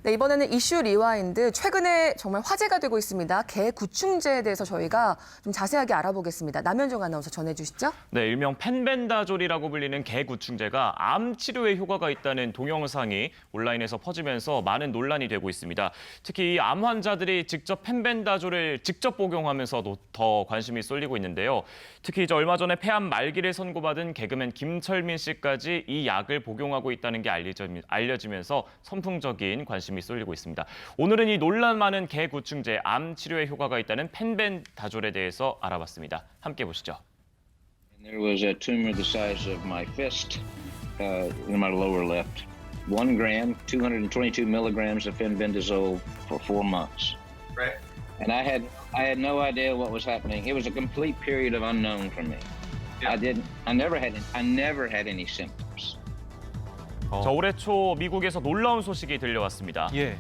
네, 이번에는 이슈 리와인드. 최근에 정말 화제가 되고 있습니다. 개 구충제에 대해서 저희가 좀 자세하게 알아보겠습니다. 남현종 아나운서 전해주시죠. 네, 일명 펜벤다졸이라고 불리는 개 구충제가 암 치료에 효과가 있다는 동영상이 온라인에서 퍼지면서 많은 논란이 되고 있습니다. 특히 이 암 환자들이 직접 펜벤다졸을 직접 복용하면서도 더 관심이 쏠리고 있는데요. 특히 이제 얼마 전에 폐암 말기를 선고받은 개그맨 김철민 씨까지 이 약을 복용하고 있다는 게 알려지면서 선풍적인 관심이 쏠리고 있습니다. 오늘은 이 논란 많은 개 구충제 암 치료에 효과가 있다는 펜벤다졸에 대해서 알아봤습니다. 함께 보시죠. There was a tumor the size of my fist in my lower left. 1 gram, 222 milligrams of fenbendazole for 4 months. Right. And I had no idea what was happening. It was a complete period of unknown for me. Yeah. I never had any symptoms. 자, 올해 초 미국에서 놀라운 소식이 들려왔습니다. 예.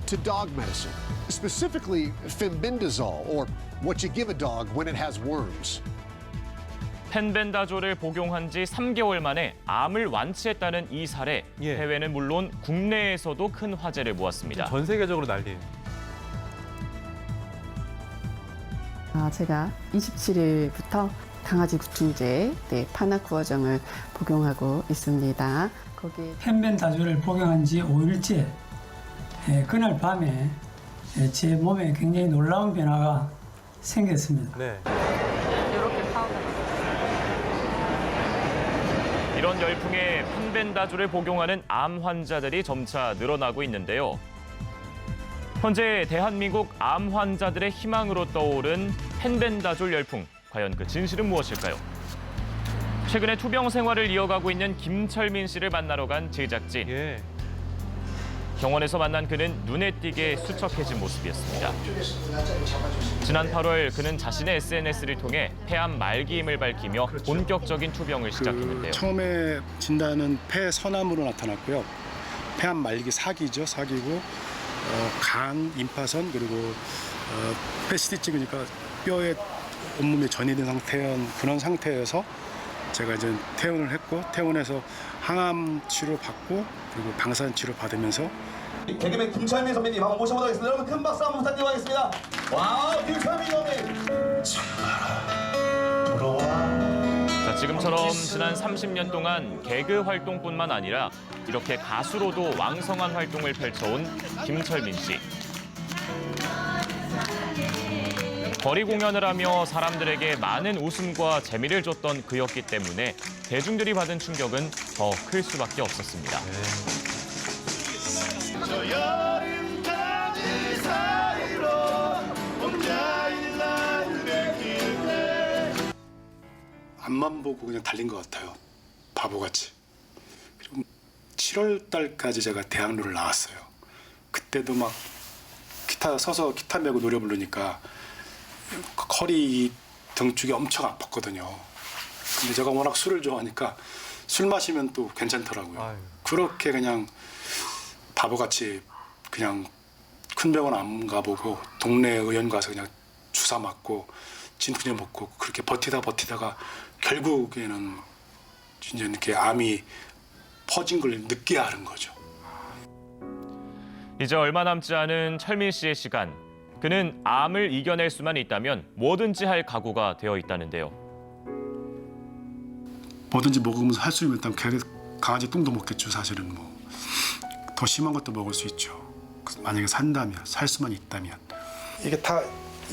To dog medicine, specifically fenbendazole, or what you give a dog when it has worms. 펜벤다졸을 복용한 지 3개월 만에 암을 완치했다는 이 사례, 예. 해외는 물론 국내에서도 큰 화제를 모았습니다. 전 세계적으로 난리예요. 제가 27일부터 강아지 구충제 파나쿠어정을 복용하고 있습니다. 거기 펜벤다졸을 복용한 지 5일째 그날 밤에 제 몸에 굉장히 놀라운 변화가 생겼습니다. 네. 이런 열풍에 펜벤다졸을 복용하는 암 환자들이 점차 늘어나고 있는데요. 현재 대한민국 암 환자들의 희망으로 떠오른 펜벤다졸 열풍. 과연 그 진실은 무엇일까요? 최근에 투병 생활을 이어가고 있는 김철민 씨를 만나러 간 제작진. 예. 병원에서 만난 그는 눈에 띄게 수척해진 모습이었습니다. 지난 8월 그는 자신의 SNS를 통해 폐암 말기임을 밝히며 본격적인 투병을 시작했는데요. 처음에 진단은 폐선암으로 나타났고요. 폐암 말기 사기죠. 사기고 간, 임파선 그리고 PET-CT 찍으니까 뼈에 온몸에 전이된 그런 상태에서 제가 이제 퇴원을 했고 퇴원해서 항암 치료 받고 그리고 방사선 치료 받으면서 개그맨 김철민 선배님 한번 모셔보도록 하겠습니다. 여러분 큰 박수 한번 부탁드리겠습니다. 와우, 김철민 선배님. 부러워. 자, 지금처럼 지난 30년 동안 개그 활동뿐만 아니라 이렇게 가수로도 왕성한 활동을 펼쳐온 김철민 씨. 거리 공연을 하며 사람들에게 많은 웃음과 재미를 줬던 그였기 때문에 대중들이 받은 충격은 더 클 수밖에 없었습니다. 앞만 보고 그냥 달린 것 같아요. 바보같이. 그리고 7월 달까지 제가 대학로를 나왔어요. 그때도 막 서서 기타 메고 노래 부르니까 허리 등쪽이 엄청 아팠거든요. 근데 제가 워낙 술을 좋아하니까 술 마시면 또 괜찮더라고요. 아유. 그렇게 그냥 바보같이 그냥 큰 병원 안 가보고 동네 의원 가서 그냥 주사 맞고 진통제 먹고 그렇게 버티다가 결국에는 이제 이렇게 암이 퍼진 걸 늦게 아는 거죠. 이제 얼마 남지 않은 철민 씨의 시간. 그는 암을 이겨낼 수만 있다면 뭐든지 할 각오가 되어 있다는데요. 뭐든지 먹으면서 할 수 있다면 강아지 똥도 먹겠죠. 사실은 뭐 더 심한 것도 먹을 수 있죠. 만약에 산다면, 살 수만 있다면. 이게 다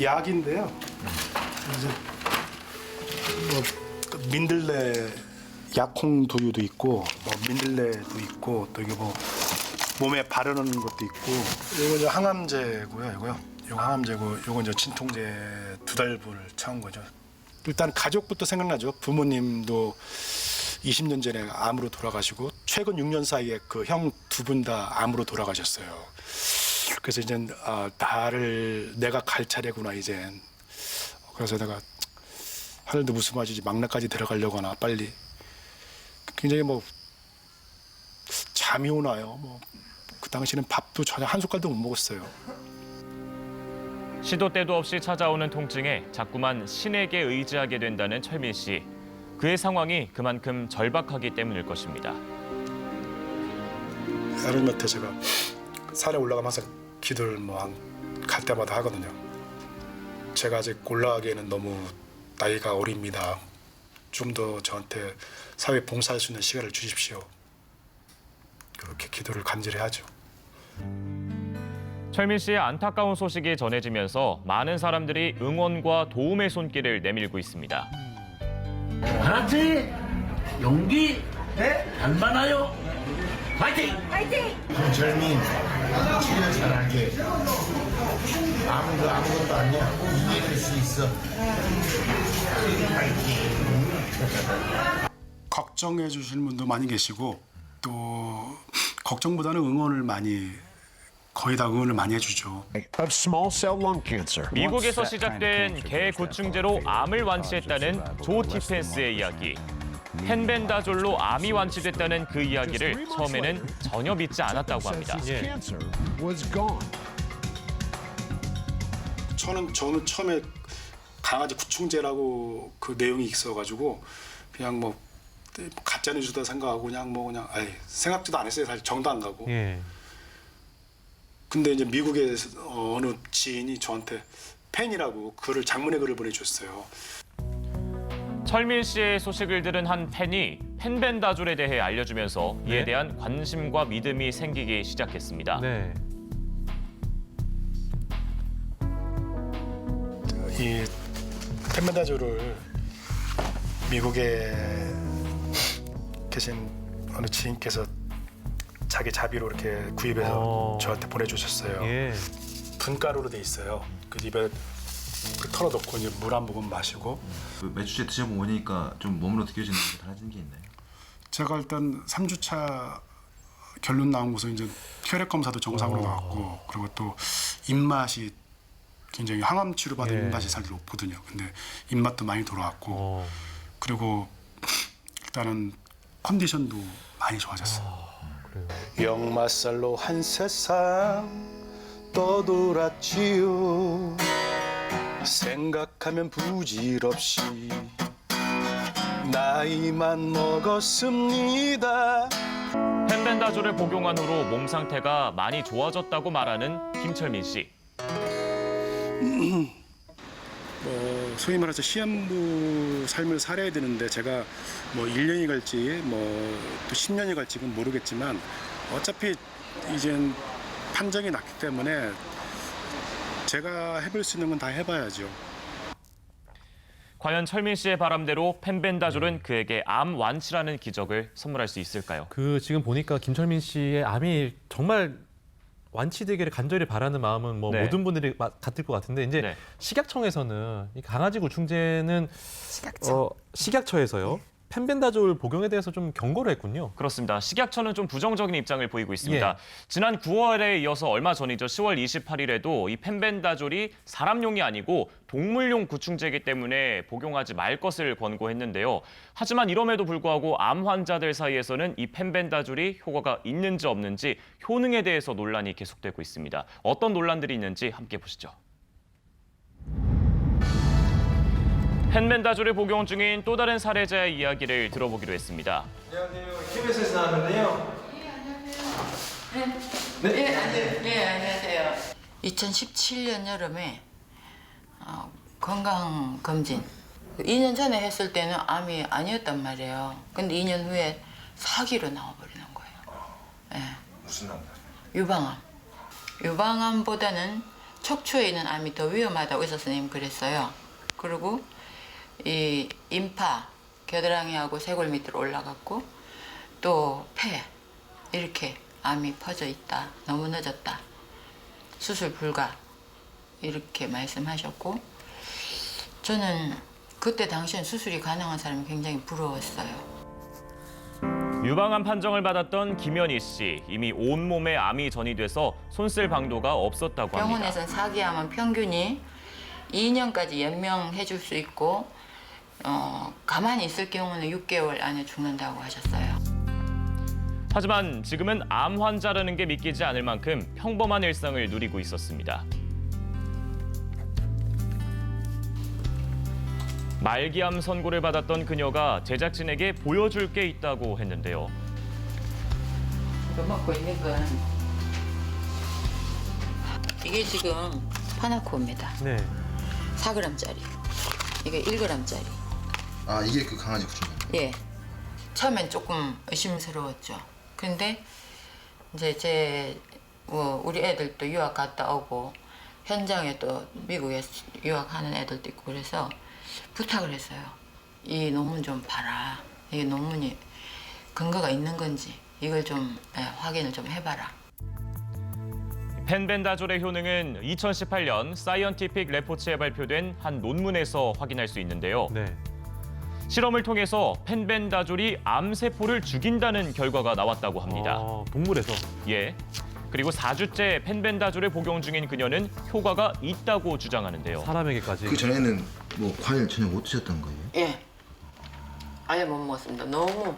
약인데요. 이제 뭐 민들레 약콩 두유도 있고, 뭐 민들레도 있고, 또 이게 뭐 몸에 바르는 것도 있고. 이거 이제 항암제고요. 이거 항암제고, 이거 이제 진통제 2달분을 차온 거죠. 일단 가족부터 생각나죠. 부모님도 20년 전에 암으로 돌아가시고 최근 6년 사이에 그 형 2분 다 암으로 돌아가셨어요. 그래서 이제 내가 갈 차례구나 이제. 그래서 내가 하늘도 무슨 말이지 막내까지 데려가려고 하나 빨리. 굉장히 뭐 잠이 오나요. 뭐 그 당시에는 밥도 전혀 한 숟갈도 못 먹었어요. 시도 때도 없이 찾아오는 통증에 자꾸만 신에게 의지하게 된다는 철민 씨. 그의 상황이 그만큼 절박하기 때문일 것입니다. 하루마다 제가 산에 올라가면서 기도를 뭐 갈 때마다 하거든요. 제가 아직 올라가기에는 너무 나이가 어립니다. 좀 더 저한테 사회에 봉사할 수 있는 시간을 주십시오. 그렇게 기도를 간절히 하죠. 철민 씨의 안타까운 소식이 전해지면서 많은 사람들이 응원과 도움의 손길을 내밀고 있습니다. 하나씩 용기 안 많아요. 파이팅! 김철민 치료 잘하게. 아무것도 아니야. 이겨낼 수 있어. 걱정해 주시는 분도 많이 계시고 또 걱정보다는 응원을 많이 거의 다 응원을 많이 해주죠. Of small cell lung cancer. 미국에서 시작된 개 구충제로 암을 완치했다는 조 티펜스의 이야기. 펜벤다졸로 암이 완치됐다는 그 이야기를 처음에는 전혀 믿지 않았다고 합니다. Cancer was gone. 저는 처음에 강아지 구충제라고 그 내용이 있어가지고 그냥 뭐 가짜 뉴스다 생각하고 그냥 생각지도 안 했어요. 사실 정도 안 가고. 근데 이제 미국의 어느 지인이 저한테 팬이라고 장문의 글을 보내줬어요. 철민 씨의 소식을 들은 한 팬이 펜벤다졸에 대해 알려주면서 이에 대한 관심과 믿음이 생기기 시작했습니다. 이 펜벤다졸을 미국에 계신 어느 지인께서 자기 자비로 이렇게 구입해서 저한테 보내주셨어요. 분가루로 돼 있어요. 그 입에 털어놓고 이제 물 한 모금 마시고. 몇 주째 드셔보니까 좀 몸으로 느껴지는 게 달라진 게 있나요? 제가 일단 3주차 결론 나온 곳은 이제 혈액 검사도 정상으로 나왔고, 그리고 또 입맛이 굉장히 항암 치료받은 입맛이 잘 높거든요. 근데 입맛도 많이 돌아왔고, 그리고 일단은 컨디션도 많이 좋아졌어요. 역마살로 한 세상 떠돌았지요. 생각하면 부질없이 나이만 먹었습니다. 펜벤다졸을 복용한 후로 몸 상태가 많이 좋아졌다고 말하는 김철민 씨. 소위 말해서 시한부 삶을 살아야 되는데 제가 뭐 1년이 갈지 또 10년이 갈지 는 모르겠지만 어차피 이젠 판정이 났기 때문에 제가 해볼 수 있는 건 다 해봐야죠. 과연 철민 씨의 바람대로 펜벤다졸은 그에게 암 완치라는 기적을 선물할 수 있을까요? 지금 보니까 김철민 씨의 암이 정말 완치되기를 간절히 바라는 마음은 모든 분들이 같을 것 같은데 이제 식약청에서는 이 강아지 구충제는 식약처에서요. 펜벤다졸 복용에 대해서 좀 경고를 했군요. 그렇습니다. 식약처는 좀 부정적인 입장을 보이고 있습니다. 지난 9월에 이어서 얼마 전이죠. 10월 28일에도 이 펜벤다졸이 사람용이 아니고 동물용 구충제이기 때문에 복용하지 말 것을 권고했는데요. 하지만 이럼에도 불구하고 암 환자들 사이에서는 이 펜벤다졸이 효과가 있는지 없는지 효능에 대해서 논란이 계속되고 있습니다. 어떤 논란들이 있는지 함께 보시죠. 펜벤다졸을 복용 중인 또 다른 사례자의 이야기를 들어보기로 했습니다. 안녕하세요. KBS에서 나왔는데요. 안녕하세요. 2017년 여름에 건강검진 2년 전에 했을 때는 암이 아니었단 말이에요. 근데 2년 후에 사기로 나와버리는 거예요. 무슨 암? 유방암. 유방암보다는 척추에 있는 암이 더 위험하다고 의사 선생님 그랬어요. 그리고 이 임파, 겨드랑이하고 쇄골 밑으로 올라갔고 또 폐 이렇게 암이 퍼져 있다. 너무 늦었다. 수술 불가. 이렇게 말씀하셨고 저는 그때 당시엔 수술이 가능한 사람이 굉장히 부러웠어요. 유방암 판정을 받았던 김연희 씨. 이미 온몸에 암이 전이돼서 손쓸 방도가 없었다고 합니다. 병원에서는 사기암은 평균이 2년까지 연명해 줄 수 있고 가만히 있을 경우는 6개월 안에 죽는다고 하셨어요. 하지만 지금은 암 환자라는 게 믿기지 않을 만큼 평범한 일상을 누리고 있었습니다. 말기암 선고를 받았던 그녀가 제작진에게 보여줄 게 있다고 했는데요. 이거 먹고 있는 건 이게 지금 파나코입니다. 네. 4g짜리. 이게 1g짜리. 아, 이게 그 강아지 구충제. 예. 처음엔 조금 의심스러웠죠. 근데 이제 우리 애들도 유학 갔다 오고 현장에 또 미국에 유학하는 애들도 있고 그래서 부탁을 했어요. 이 논문 좀 봐라. 이 논문이 근거가 있는 건지 이걸 좀 확인을 좀 해봐라. 펜벤다졸의 효능은 2018년 사이언티픽 레포츠에 발표된 한 논문에서 확인할 수 있는데요. 네. 실험을 통해서 펜벤다졸이 암세포를 죽인다는 결과가 나왔다고 합니다. 동물에서? 예. 그리고 4주째 펜벤다졸을 복용 중인 그녀는 효과가 있다고 주장하는데요. 사람에게까지? 그 전에는 뭐 과일 전혀 못 드셨던 거예요? 예. 아예 못 먹었습니다. 너무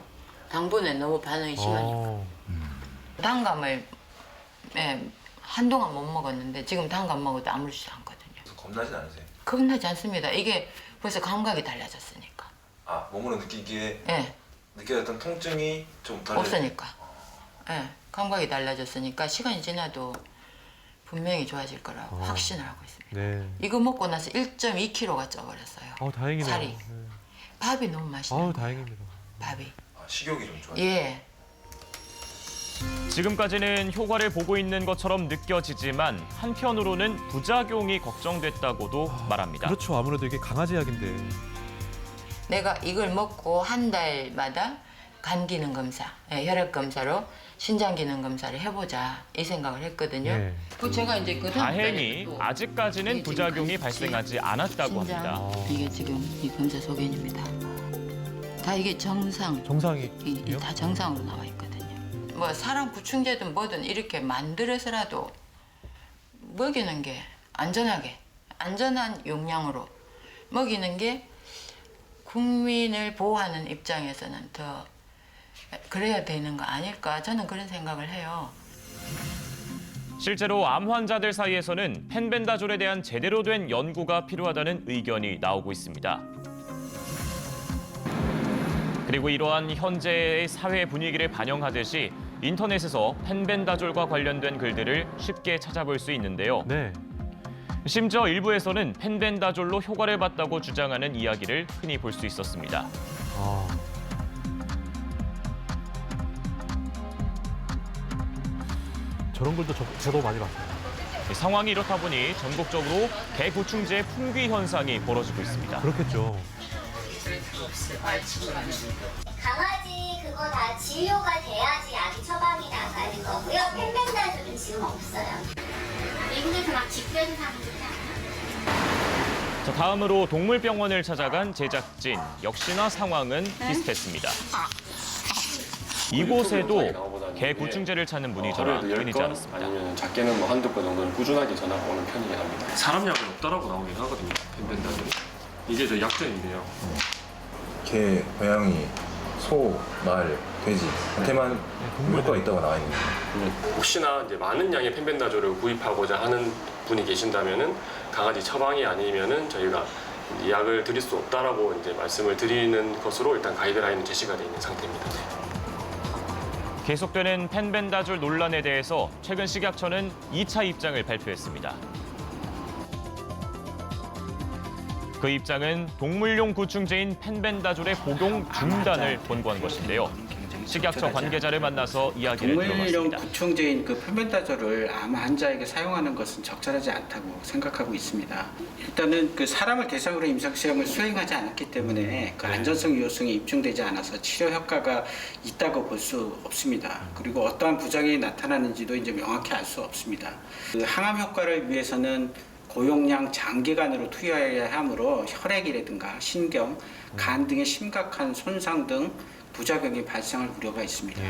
당분에 너무 반응이 심하니까. 단감을 한동안 못 먹었는데 지금 단감 먹어도 아무렇지도 않거든요. 겁나진 않으세요? 겁나지 않습니다. 이게 벌써 감각이 달라졌으니까. 아, 몸으로 느끼기에 예. 느껴졌던 통증이 좀 덜 없으니까. 예. 감각이 달라졌으니까 시간이 지나도 분명히 좋아질 거라고 확신을 하고 있습니다. 네. 이거 먹고 나서 1.2kg가 쪄버렸어요. 다행이네요. 살이. 밥이 너무 맛있네요. 다행입니다. 밥이. 식욕이 좀 좋아요. 예. 지금까지는 효과를 보고 있는 것처럼 느껴지지만 한편으로는 부작용이 걱정됐다고도 말합니다. 그렇죠. 아무래도 이게 강아지 약인데. 내가 이걸 먹고 한 달마다 간 기능 검사, 혈액 검사로 신장 기능 검사를 해보자 이 생각을 했거든요. 네. 그 제가 이제 그 다행히 아직까지는 부작용이 발생하지 않았다고 신장, 합니다. 이게 지금 이 검사 소견입니다. 다 이게 정상이 이게 다 정상으로 나와 있거든요. 뭐 사람 구충제든 뭐든 이렇게 만들어서라도 먹이는 게 안전한 용량으로 먹이는 게 국민을 보호하는 입장에서는 더 그래야 되는 거 아닐까 저는 그런 생각을 해요. 실제로 암 환자들 사이에서는 펜벤다졸에 대한 제대로 된 연구가 필요하다는 의견이 나오고 있습니다. 그리고 이러한 현재의 사회 분위기를 반영하듯이 인터넷에서 펜벤다졸과 관련된 글들을 쉽게 찾아볼 수 있는데요. 네. 심지어 일부에서는 펜벤다졸로 효과를 봤다고 주장하는 이야기를 흔히 볼 수 있었습니다. 저런 글도 저도 많이 봤어요. 상황이 이렇다 보니 전국적으로 개 구충제 품귀 현상이 벌어지고 있습니다. 그렇겠죠. 강아지 그거 다 진료가 돼야지 약이 처방이 나가는 거고요. 펜벤다졸은 지금 없어요. 미국에서 막 집변 상황이잖아요. 자, 다음으로 동물병원을 찾아간 제작진. 역시나 상황은 비슷했습니다. 이곳에도 개 구충제를 찾는 문의 전화 끊이지 않았습니다. 아니면 작게는 뭐 한두 건 정도는 꾸준하게 전화가 오는 편이긴 합니다. 사람 약은 없다라고 나오긴 하거든요. 펜벤다졸이. 이게 저 약점인데요. 개, 고양이, 소, 말, 돼지 한테만 효과가 있다고 나와 있는 거예요. 혹시나 이제 많은 양의 펜벤다졸을 구입하고자 하는 분이 계신다면은 강아지 처방이 아니면은 저희가 약을 드릴 수 없다라고 이제 말씀을 드리는 것으로 일단 가이드라인은 제시가 되어 있는 상태입니다. 계속되는 펜벤다졸 논란에 대해서 최근 식약처는 2차 입장을 발표했습니다. 그 입장은 동물용 구충제인 펜벤다졸의 복용 중단을 권고한 것인데요. 식약처 관계자를 만나서 이야기를 동물용 들어봤습니다. 구충제인 그 펜벤다졸을 암 환자에게 사용하는 것은 적절하지 않다고 생각하고 있습니다. 일단은 그 사람을 대상으로 임상 시험을 수행하지 않았기 때문에 그 안전성 유효성이 입증되지 않아서 치료 효과가 있다고 볼 수 없습니다. 그리고 어떠한 부작용이 나타나는지도 이제 명확히 알 수 없습니다. 그 항암 효과를 위해서는 고용량 장기간으로 투여해야 하므로 혈액이라든가 신경, 간 등의 심각한 손상 등 부작용이 발생할 우려가 있습니다.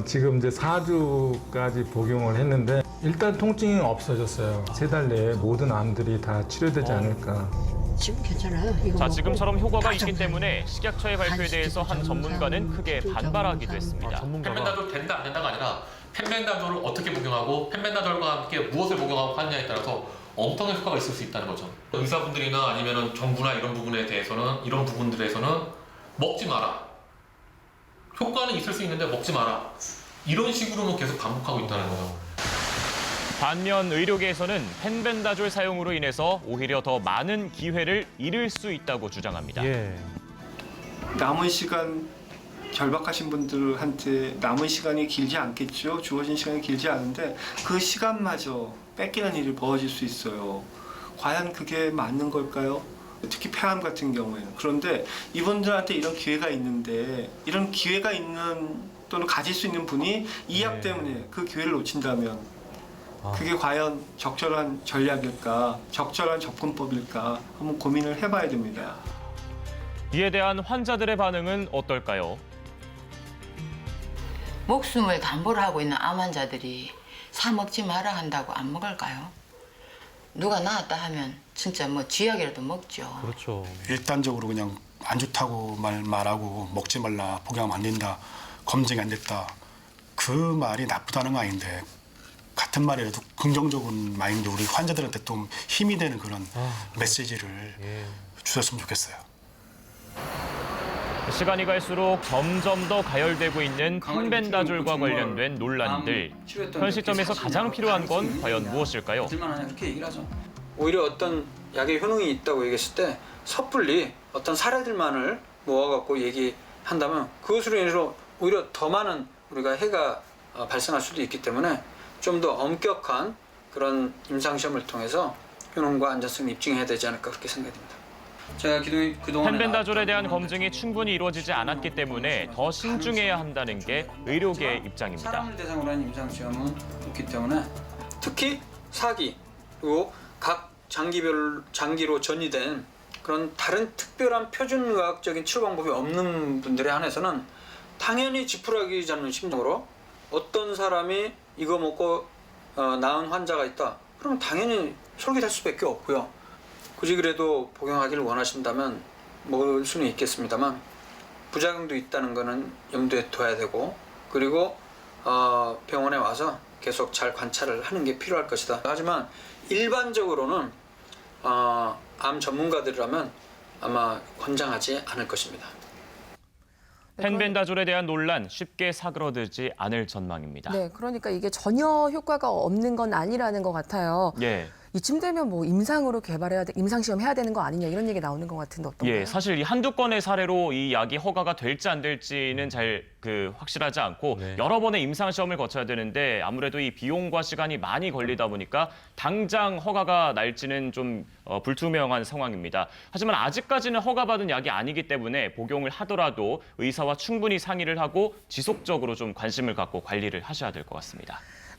지금 이제 4주까지 복용을 했는데 일단 통증이 없어졌어요. 3달 내에 모든 암들이 다 치료되지 않을까. 지금 괜찮아요. 자, 지금처럼 효과가 있기 때문에 식약처의 발표에 대해서 한 전문가는 크게 반발하기도 했습니다. 펜벤다졸 된다 안 된다가 아니라 펜벤다졸을 어떻게 복용하고 펜벤다졸과 함께 무엇을 복용하고 하느냐에 따라서 엄청난 효과가 있을 수 있다는 거죠. 의사분들이나 아니면 정부나 이런 부분들에서는 먹지 마라. 효과는 있을 수 있는데 먹지 마라. 이런 식으로는 계속 반복하고 있다는 거죠. 반면 의료계에서는 펜벤다졸 사용으로 인해서 오히려 더 많은 기회를 잃을 수 있다고 주장합니다. 예. 남은 시간 결박하신 분들한테 남은 시간이 길지 않겠죠. 주어진 시간이 길지 않은데 그 시간마저 뺏기는 일이 벌어질 수 있어요. 과연 그게 맞는 걸까요? 특히 폐암 같은 경우에는. 그런데 이분들한테 이런 기회가 있는데 이런 기회가 있는 또는 가질 수 있는 분이 이 약 때문에 그 기회를 놓친다면 그게 과연 적절한 전략일까, 적절한 접근법일까 한번 고민을 해봐야 됩니다. 이에 대한 환자들의 반응은 어떨까요? 목숨을 담보로 하고 있는 암 환자들이 사 먹지 마라 한다고 안 먹을까요? 누가 나았다 하면 진짜 뭐 쥐약이라도 먹죠. 그렇죠. 일단적으로 그냥 안 좋다고 말하고 먹지 말라, 복용하면 안 된다, 검증이 안 됐다. 그 말이 나쁘다는 거 아닌데 같은 말이라도 긍정적인 마인드 우리 환자들한테 좀 힘이 되는 그런 메시지를 주셨으면 좋겠어요. 시간이 갈수록 점점 더 가열되고 있는 펜벤다졸과 관련된 논란들. 현 시점에서 가장 필요한 건 과연 무엇일까요? 그렇게 얘기를 하죠. 오히려 어떤 약의 효능이 있다고 얘기했을 때 섣불리 어떤 사례들만을 모아갖고 얘기한다면 그것으로 인해서 오히려 더 많은 우리가 해가 발생할 수도 있기 때문에 좀 더 엄격한 그런 임상시험을 통해서 효능과 안전성을 입증해야 되지 않을까 그렇게 생각됩니다. 제가 그동안 펜벤다졸에 대한 검증이 충분히 이루어지지 않았기 때문에 더 신중해야 한다는 게 의료계의 입장입니다. 사람을 대상으로 한 임상시험은 없기 때문에 특히 사기 그리고 각 장기로 전이된 그런 다른 특별한 표준의학적인 치료 방법이 없는 분들에 한해서는 당연히 지푸라기 잡는 심정으로 어떤 사람이 이거 먹고 나은 환자가 있다. 그러면 당연히 솔깃할 수밖에 없고요. 굳이 그래도 복용하기를 원하신다면 먹을 수는 있겠습니다만 부작용도 있다는 거는 염두에 둬야 되고 그리고 병원에 와서 계속 잘 관찰을 하는 게 필요할 것이다. 하지만 일반적으로는 암 전문가들이라면 아마 권장하지 않을 것입니다. 펜벤다졸에 대한 논란 쉽게 사그러들지 않을 전망입니다. 네, 그러니까 이게 전혀 효과가 없는 건 아니라는 것 같아요. 예. 이쯤 되면 뭐 임상으로 임상시험 해야 되는 거 아니냐 이런 얘기 나오는 것 같은데 어떤가요? 예, 사실 이 한두 건의 사례로 이 약이 허가가 될지 안 될지는 잘 확실하지 않고 여러 번의 임상시험을 거쳐야 되는데 아무래도 이 비용과 시간이 많이 걸리다 보니까 당장 허가가 날지는 좀 불투명한 상황입니다. 하지만 아직까지는 허가받은 약이 아니기 때문에 복용을 하더라도 의사와 충분히 상의를 하고 지속적으로 좀 관심을 갖고 관리를 하셔야 될 것 같습니다.